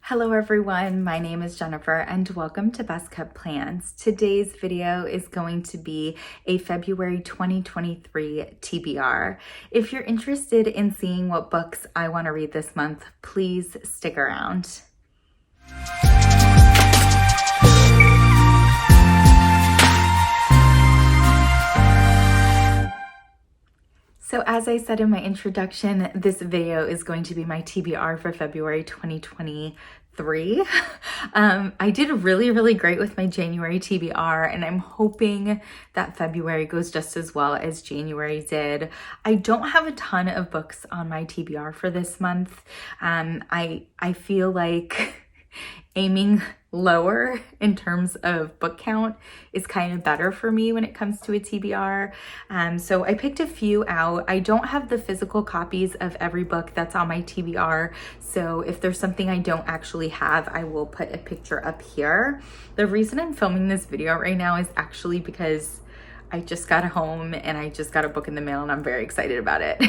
Hello everyone, my name is Jennifer and welcome to Best Kept Plans. Today's video is going to be a February 2023 TBR. If you're interested in seeing what books I want to read this month, please stick around. So as I said in my introduction, this video is going to be my TBR for February 2023. I did really great with my January TBR, and I'm hoping that February goes just as well as January did. I don't have a ton of books on my TBR for this month. I feel like aiming lower in terms of book count is kind of better for me when it comes to a TBR. So I picked a few out. I don't have the physical copies of every book that's on my TBR. So if there's something I don't actually have, I will put a picture up here. The reason I'm filming this video right now is actually because I just got home and I just got a book in the mail and I'm very excited about it.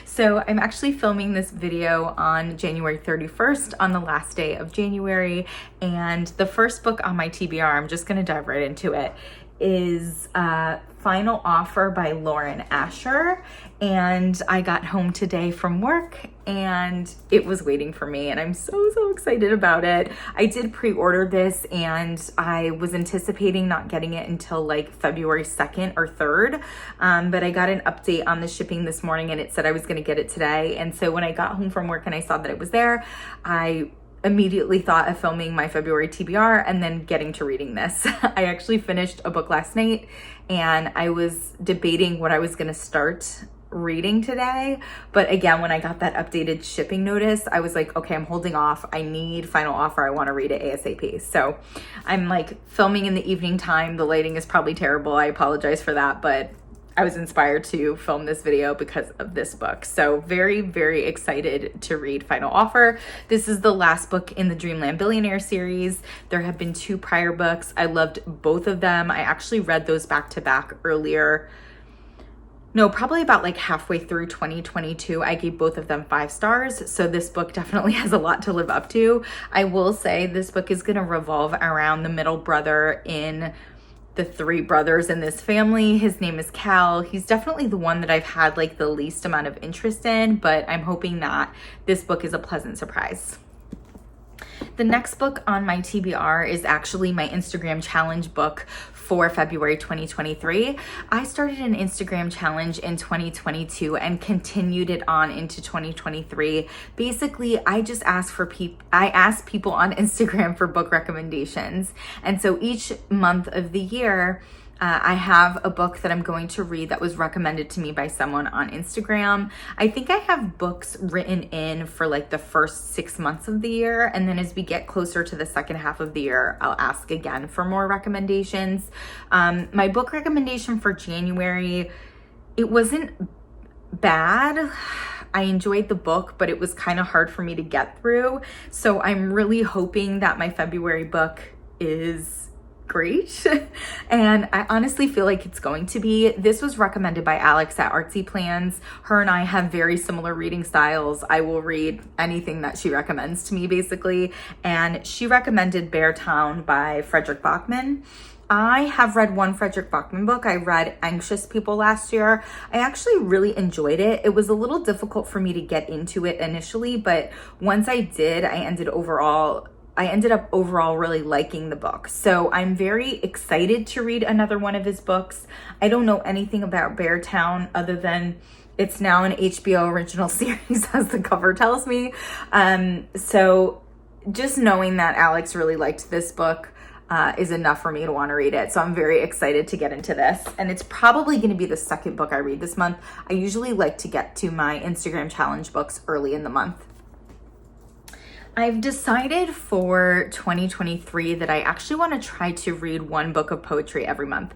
So I'm actually filming this video on January 31st on the last day of January. And the first book on my TBR, I'm just gonna dive right into it, is Final Offer by Lauren Asher. And I got home today from work and it was waiting for me and I'm so excited about it. I did pre-order this and I was anticipating not getting it until like February 2nd or 3rd, but I got an update on the shipping this morning and it said I was gonna get it today. And so when I got home from work and I saw that it was there, I immediately thought of filming my February TBR and then getting to reading this. I actually finished a book last night and I was debating what I was gonna start reading today, but again, when I got that updated shipping notice, I was like, okay, I'm holding off. I need Final Offer. I want to read it ASAP. So I'm like filming in the evening time. The lighting is probably terrible. I apologize for that, but I was inspired to film this video because of this book. So very excited to read Final Offer. This is the last book in the Dreamland Billionaire series. There have been 2 prior books. I loved both of them. I actually read those back to back earlier. No, probably about like halfway through 2022, I gave both of them 5 stars. So this book definitely has a lot to live up to. I will say this book is going to revolve around the middle brother in the 3 brothers in this family. His name is Cal. He's definitely the one that I've had like the least amount of interest in, but I'm hoping that this book is a pleasant surprise. The next book on my TBR is actually my Instagram challenge book for February 2023. I started an Instagram challenge in 2022 and continued it on into 2023. Basically, I just asked people on Instagram for book recommendations. And so each month of the year, I have a book that I'm going to read that was recommended to me by someone on Instagram. I think I have books written in for like the first 6 months of the year. And then as we get closer to the second half of the year, I'll ask again for more recommendations. My book recommendation for January, it wasn't bad. I enjoyed the book, but it was kind of hard for me to get through. So I'm really hoping that my February book is great. And I honestly feel like it's going to be. This was recommended by Alex at Artsy Plans. Her and I have very similar reading styles. I will read anything that she recommends to me basically. And she recommended Beartown by Fredrik Backman. I have read one Fredrik Backman book. I read Anxious People last year. I actually really enjoyed it. It was a little difficult for me to get into it initially, but once I did, I ended up overall really liking the book. So I'm very excited to read another one of his books. I don't know anything about Beartown other than it's now an HBO original series, as the cover tells me. So just knowing that Alex really liked this book is enough for me to want to read it. So I'm very excited to get into this. And it's probably going to be the second book I read this month. I usually like to get to my Instagram challenge books early in the month. I've decided for 2023 that I actually want to try to read one book of poetry every month.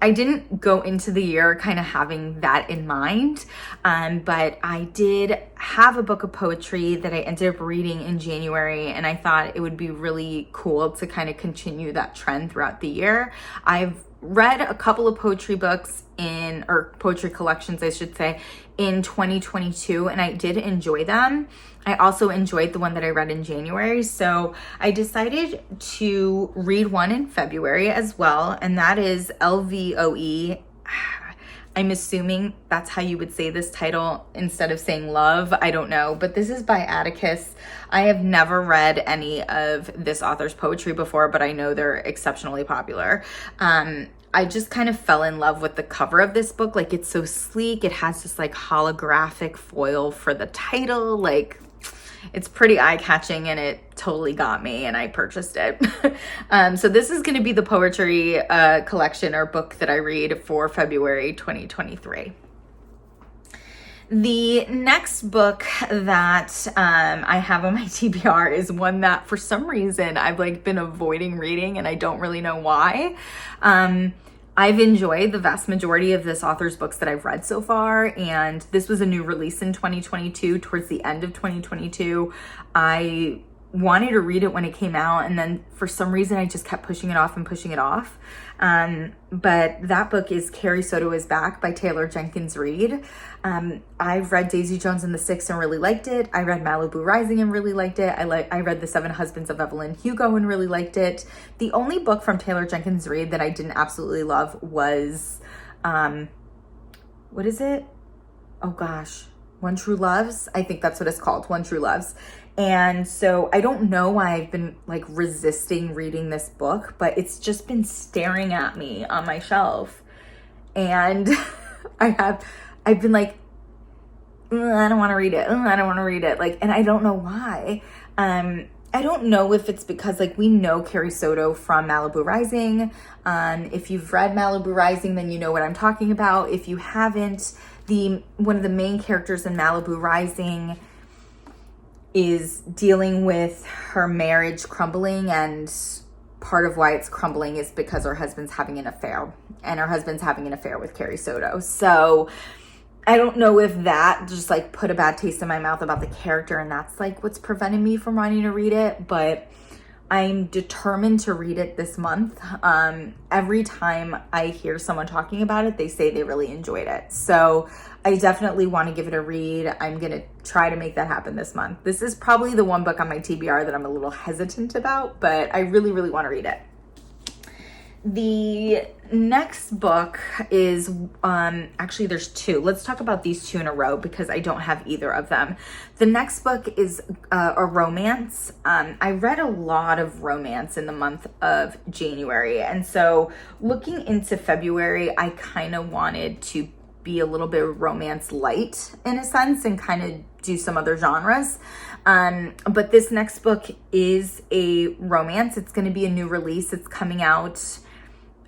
I didn't go into the year kind of having that in mind, but I did have a book of poetry that I ended up reading in January, and I thought it would be really cool to kind of continue that trend throughout the year. I've read a couple of poetry books or poetry collections, I should say, in 2022, and I did enjoy them. I also enjoyed the one that I read in January. So I decided to read one in February as well, and that is Lvoe. I'm assuming that's how you would say this title instead of saying love. I don't know, but this is by Atticus. I have never read any of this author's poetry before, but I know they're exceptionally popular. I just kind of fell in love with the cover of this book. Like, it's so sleek. It has this like holographic foil for the title. Like, it's pretty eye-catching, and it totally got me, and I purchased it. So this is going to be the poetry collection or book that I read for February 2023. The next book that I have on my TBR is one that for some reason I've like been avoiding reading, and I don't really know why. I've enjoyed the vast majority of this author's books that I've read so far, and this was a new release in 2022, towards the end of 2022. I wanted to read it when it came out, and then for some reason I just kept pushing it off and pushing it off. But that book is Carrie, Soto is Back by Jenkins Reid. I've read Daisy Jones and the Six and really liked it. I read Malibu Rising and really liked it. I read The Seven Husbands of Evelyn Hugo and really liked it. The only book from Jenkins Reid that I didn't absolutely love was, what is it? Oh gosh, One True Loves. I think that's what it's called, One True Loves. And so I don't know why I've been like resisting reading this book, but it's just been staring at me on my shelf. And I've been like, I don't want to read it. I don't want to read it. Like, and I don't know why. I don't know if it's because like we know Carrie Soto from Malibu Rising. If you've read Malibu Rising, then you know what I'm talking about. If you haven't, one of the main characters in Malibu Rising is dealing with her marriage crumbling, and part of why it's crumbling is because her husband's having an affair, and her husband's having an affair with Carrie Soto. So I don't know if that just like put a bad taste in my mouth about the character, and that's like what's preventing me from wanting to read it, but I'm determined to read it this month. Every time I hear someone talking about it, they say they really enjoyed it. So I definitely want to give it a read. I'm going to try to make that happen this month. This is probably the one book on my TBR that I'm a little hesitant about, but I really, really want to read it. The next book is, actually there's two. Let's talk about these two in a row because I don't have either of them. The next book is a romance. I read a lot of romance in the month of January. And so looking into February, I kind of wanted to be a little bit romance light in a sense and kind of do some other genres. But this next book is a romance. It's going to be a new release. It's coming out,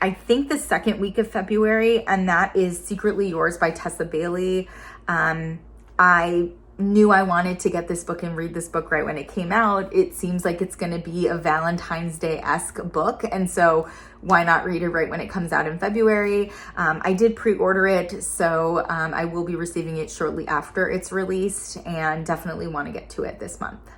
I think, the second week of February, and that is Secretly Yours by Tessa Bailey. I knew I wanted to get this book and read this book right when it came out. It seems like it's going to be a Valentine's Day-esque book, and so why not read it right when it comes out in February? I did pre-order it, so I will be receiving it shortly after it's released, and definitely want to get to it this month.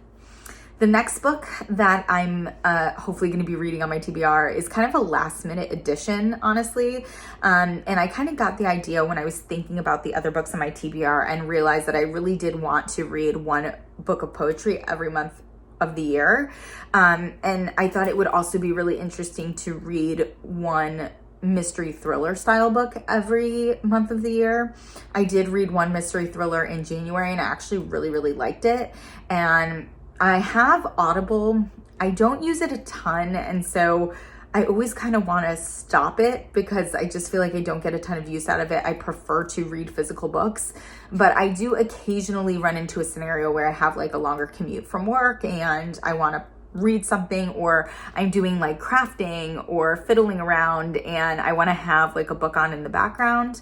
The next book that I'm hopefully going to be reading on my TBR is kind of a last minute addition, honestly. And I kind of got the idea when I was thinking about the other books on my TBR and realized that I really did want to read one book of poetry every month of the year. And I thought it would also be really interesting to read one mystery thriller style book every month of the year. I did read one mystery thriller in January, and I actually really, really liked it. And I have Audible. I don't use it a ton, and so I always kind of want to stop it because I just feel like I don't get a ton of use out of it. I prefer to read physical books, but I do occasionally run into a scenario where I have like a longer commute from work and I want to read something, or I'm doing like crafting or fiddling around and I want to have like a book on in the background.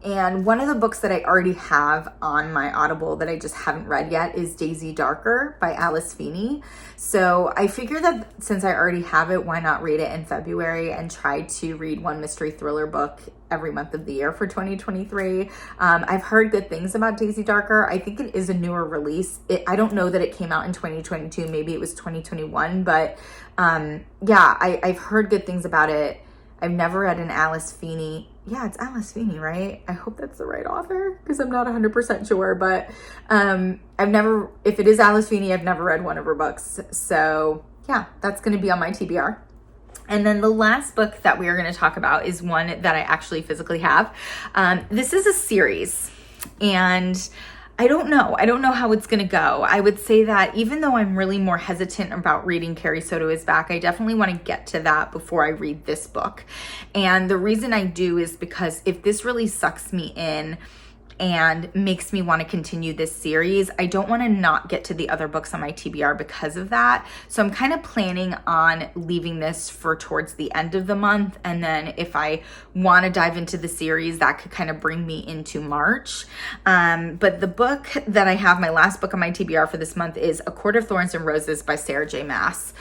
And one of the books that I already have on my Audible that I just haven't read yet is Daisy Darker by Alice Feeney. So I figured that since I already have it, why not read it in February and try to read one mystery thriller book every month of the year for 2023. I've heard good things about Daisy Darker. I think it is a newer release. I don't know that it came out in 2022. Maybe it was 2021. But yeah, I've heard good things about it. I've never read an Alice Feeney. Yeah, it's Alice Feeney, right? I hope that's the right author because I'm not 100% sure, but if it is Alice Feeney, I've never read one of her books. So yeah, that's going to be on my TBR. And then the last book that we are going to talk about is one that I actually physically have. This is a series, and I don't know how it's going to go. I would say that even though I'm really more hesitant about reading Carrie Soto is Back, I definitely want to get to that before I read this book. And the reason I do is because if this really sucks me in and makes me want to continue this series, I don't want to not get to the other books on my TBR because of that. So I'm kind of planning on leaving this for towards the end of the month. And then if I want to dive into the series, that could kind of bring me into March. But the book that I have, my last book on my TBR for this month, is A Court of Thorns and Roses by Sarah J. Maas.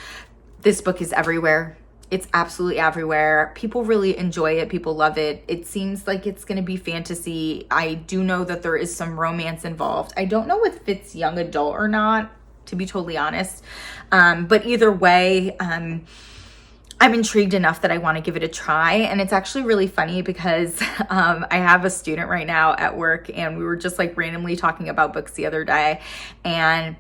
This book is everywhere. It's absolutely everywhere. People really enjoy it. People love it. It seems like it's going to be fantasy. I do know that there is some romance involved. I don't know if it's young adult or not, to be totally honest. But either way, I'm intrigued enough that I want to give it a try. And it's actually really funny because I have a student right now at work, and we were just like randomly talking about books the other day, and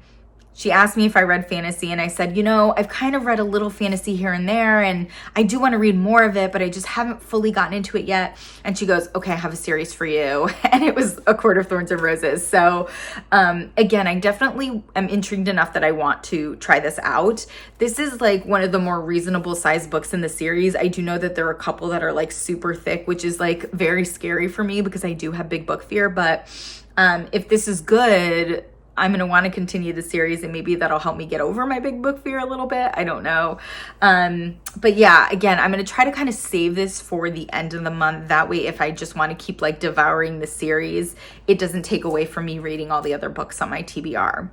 she asked me if I read fantasy, and I said, I've kind of read a little fantasy here and there, and I do want to read more of it, but I just haven't fully gotten into it yet. And she goes, okay, I have a series for you. And it was A Court of Thorns and Roses. So again, I definitely am intrigued enough that I want to try this out. This is like one of the more reasonable sized books in the series. I do know that there are a couple that are like super thick, which is like very scary for me because I do have big book fear. But if this is good, I'm going to want to continue the series, and maybe that'll help me get over my big book fear a little bit. I don't know. But yeah, again, I'm going to try to kind of save this for the end of the month. That way, if I just want to keep like devouring the series, it doesn't take away from me reading all the other books on my TBR.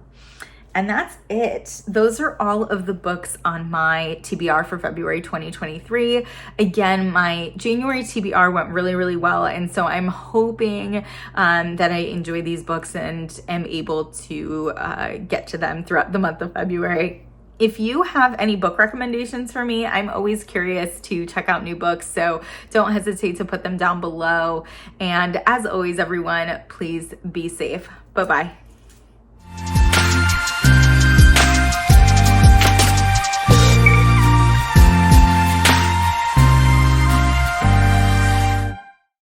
And that's it. Those are all of the books on my TBR for February 2023. Again, my January TBR went really, really well. And so I'm hoping that I enjoy these books and am able to get to them throughout the month of February. If you have any book recommendations for me, I'm always curious to check out new books, so don't hesitate to put them down below. And as always, everyone, please be safe. Bye-bye.